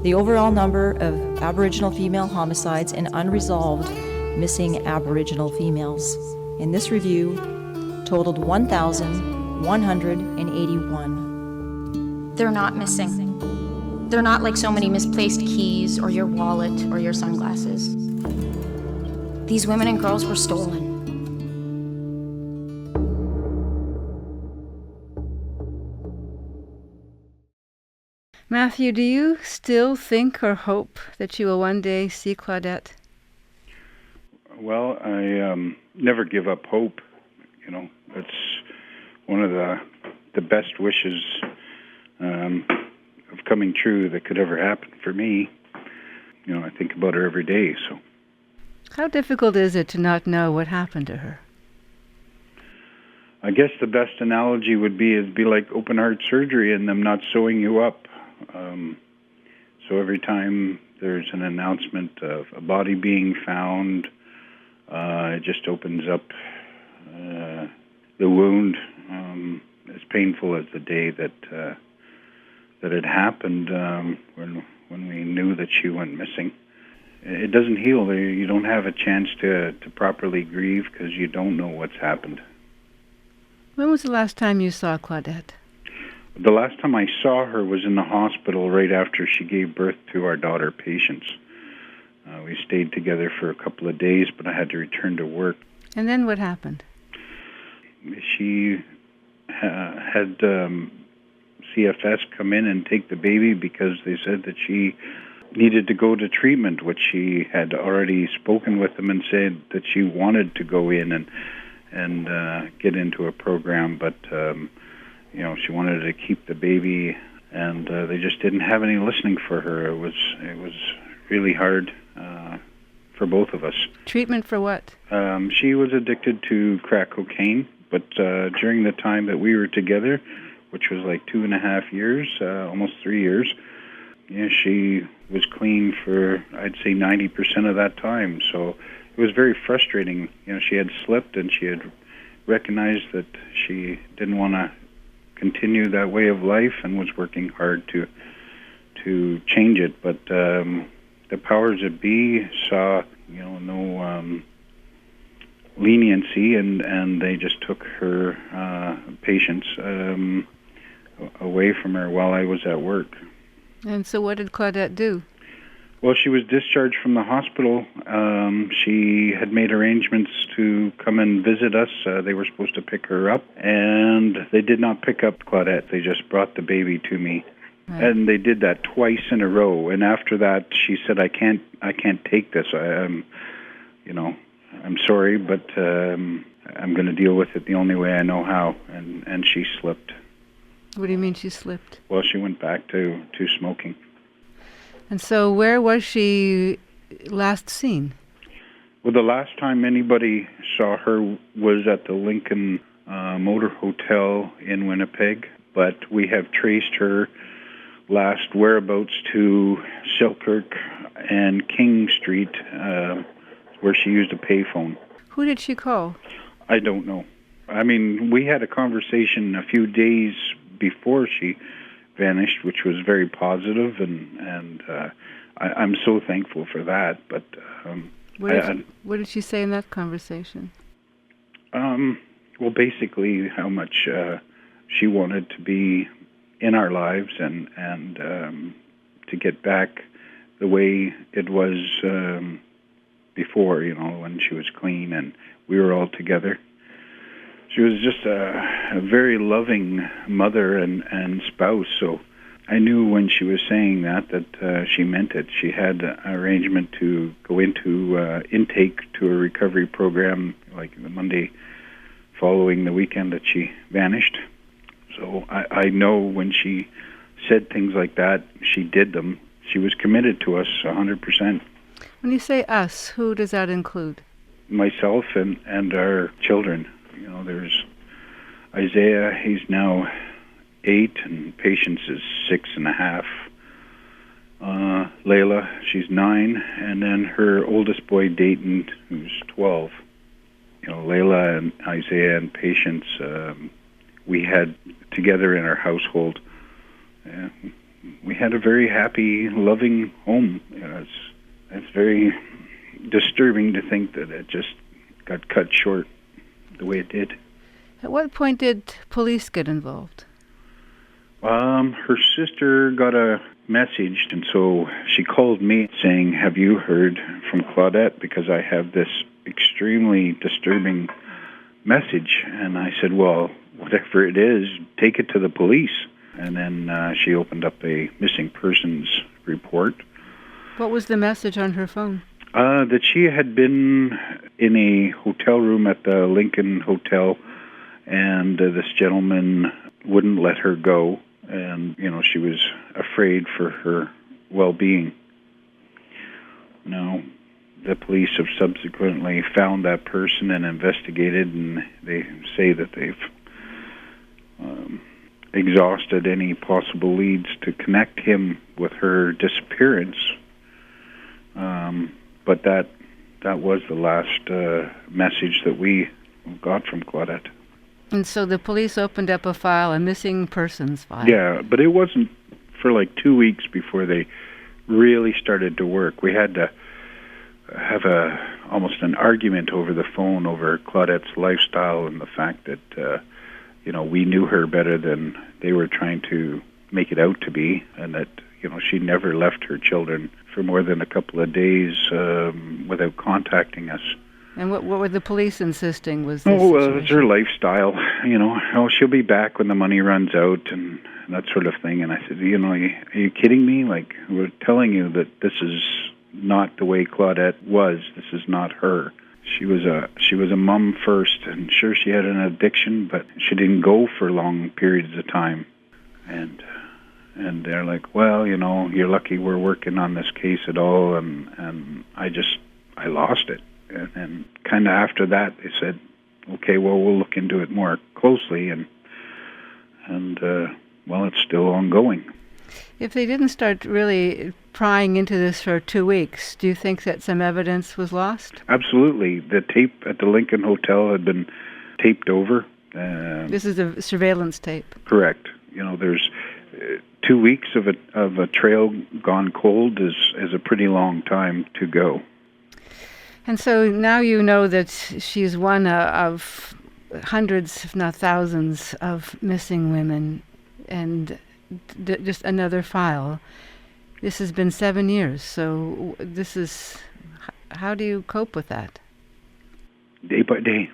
The overall number of Aboriginal female homicides and unresolved missing Aboriginal females in this review totaled 1,181. They're not missing. They're not like so many misplaced keys or your wallet or your sunglasses. These women and girls were stolen. Matthew, do you still think or hope that you will one day see Claudette? Well, I never give up hope. You know, that's one of the best wishes of coming true that could ever happen for me. You know, I think about her every day. So, how difficult is it to not know what happened to her? I guess the best analogy would be it'd be like open heart surgery and them not sewing you up. So every time there's an announcement of a body being found, it just opens up the wound. As painful as the day that it happened, when we knew that she went missing. It doesn't heal. You don't have a chance to properly grieve because you don't know what's happened. When was the last time you saw Claudette? The last time I saw her was in the hospital right after she gave birth to our daughter, Patience. We stayed together for a couple of days, but I had to return to work. And then what happened? She had CFS come in and take the baby because they said that she needed to go to treatment, which she had already spoken with them and said that she wanted to go in and get into a program, but you know, she wanted to keep the baby, and they just didn't have any listening for her. It was really hard for both of us. Treatment for what? She was addicted to crack cocaine, but during the time that we were together, which was like 2.5 years, almost 3 years, yeah, she was clean for, I'd say, 90% of that time. So it was very frustrating. You know, she had slipped and she had recognized that she didn't want to continue that way of life and was working hard to change it. But the powers that be saw, you know, no leniency, and they just took her Patience away from her while I was at work. And so what did Claudette do? Well, she was discharged from the hospital. She had made arrangements to come and visit us. They were supposed to pick her up, and they did not pick up Claudette. They just brought the baby to me. Right. And they did that twice in a row. And after that, she said, "I can't take this. I'm sorry, but I'm going to deal with it the only way I know how." And she slipped. What do you mean she slipped? Well, she went back to smoking. And so where was she last seen? Well, the last time anybody saw her was at the Lincoln Motor Hotel in Winnipeg, but we have traced her last whereabouts to Selkirk and King Street, where she used a payphone. Who did she call? I don't know. I mean, we had a conversation a few days before she vanished, which was very positive, and I'm so thankful for that. But what did she say in that conversation? Well, basically how much she wanted to be in our lives and to get back the way it was before, you know, when she was clean and we were all together. She was just a very loving mother and spouse, so I knew when she was saying that she meant it. She had an arrangement to go into intake to a recovery program like the Monday following the weekend that she vanished. So I know when she said things like that, she did them. She was committed to us 100%. When you say us, who does that include? Myself and our children. You know, there's Isaiah, he's now 8, and Patience is 6.5. Layla, she's 9, and then her oldest boy, Dayton, who's 12. You know, Layla and Isaiah and Patience, we had together in our household. we had a very happy, loving home. It's very disturbing to think that it just got cut short the way it did. At what point did police get involved? Her sister got a message, and so she called me saying, "Have you heard from Claudette? Because I have this extremely disturbing message." And I said, "Well, whatever it is, take it to the police." And then she opened up a missing persons report. What was the message on her phone? That she had been in a hotel room at the Lincoln Hotel, and this gentleman wouldn't let her go, and, she was afraid for her well-being. Now, the police have subsequently found that person and investigated, and they say that they've exhausted any possible leads to connect him with her disappearance. But that was the last message that we got from Claudette. And so the police opened up a file, a missing persons file. Yeah, but it wasn't for like 2 weeks before they really started to work. We had to have almost an argument over the phone over Claudette's lifestyle and the fact that we knew her better than they were trying to make it out to be, and that she never left her children for more than a couple of days without contacting us. And what were the police insisting was this it's her lifestyle. She'll be back when the money runs out and that sort of thing. And I said, are you kidding me? Like, we're telling you that this is not the way Claudette was. This is not her. She was a mom first, and sure, she had an addiction, but she didn't go for long periods of time. And they're like, well, you're lucky we're working on this case at all, and I lost it. And then kind of after that, they said, okay, well, we'll look into it more closely, and it's still ongoing. If they didn't start really prying into this for 2 weeks, do you think that some evidence was lost? Absolutely. The tape at the Lincoln Hotel had been taped over. This is a surveillance tape. Correct. There's 2 weeks of a trail gone cold is a pretty long time to go. And so now you know that she's one of hundreds, if not thousands, of missing women, and just another file. This has been 7 years, so how do you cope with that? Day by day.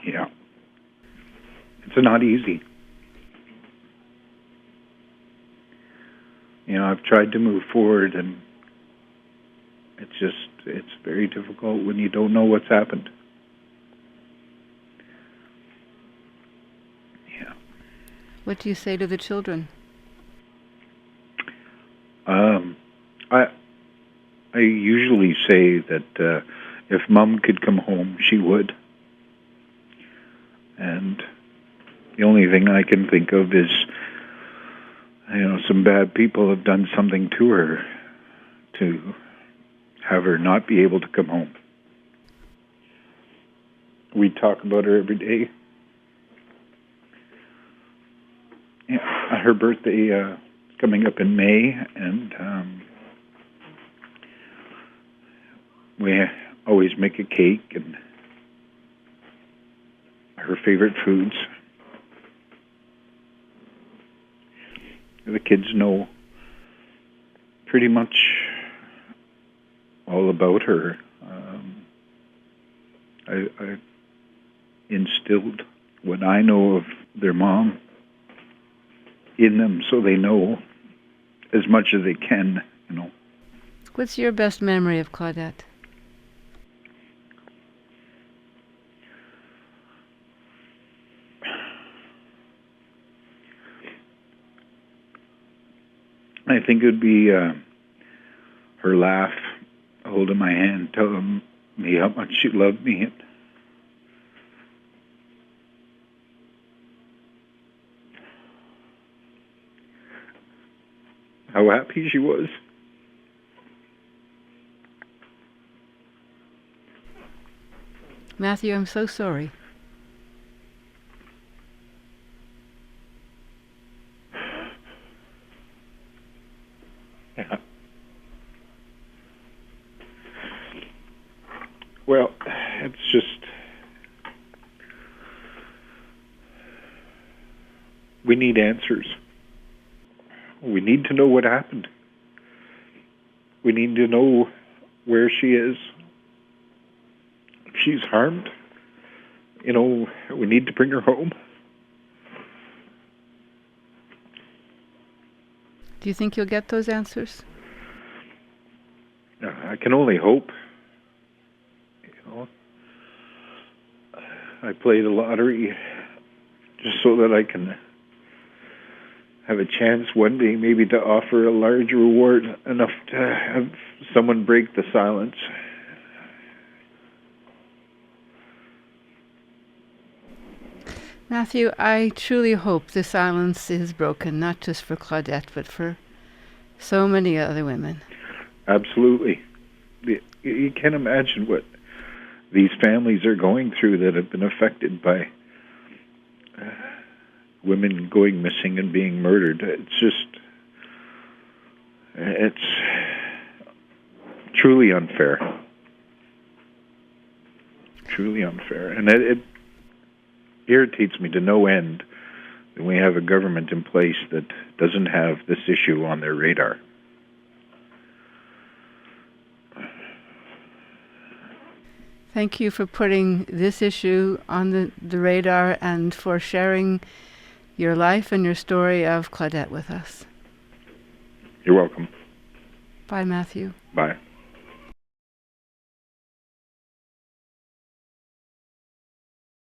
Yeah. It's not easy. I've tried to move forward, and it's very difficult when you don't know what's happened. Yeah. What do you say to the children? I usually say that if Mom could come home, she would. And the only thing I can think of is, some bad people have done something to her to have her not be able to come home. We talk about her every day. Yeah, her birthday is coming up in May, and we always make a cake and her favorite foods. The kids know pretty much all about her. I instilled what I know of their mom in them, so they know as much as they can, What's your best memory of Claudette? I think it would be her laugh, holding my hand, telling me how much she loved me, and how happy she was. Matthew, I'm so sorry. Well, it's just, we need answers. We need to know what happened. We need to know where she is. If she's harmed, we need to bring her home. Do you think you'll get those answers? I can only hope. I play the lottery just so that I can have a chance one day maybe to offer a large reward, enough to have someone break the silence. Matthew, I truly hope the silence is broken, not just for Claudette, but for so many other women. Absolutely. You can't imagine what these families are going through that have been affected by women going missing and being murdered. It's truly unfair. Truly unfair. And it irritates me to no end that we have a government in place that doesn't have this issue on their radar. Thank you for putting this issue on the radar and for sharing your life and your story of Claudette with us. You're welcome. Bye, Matthew. Bye.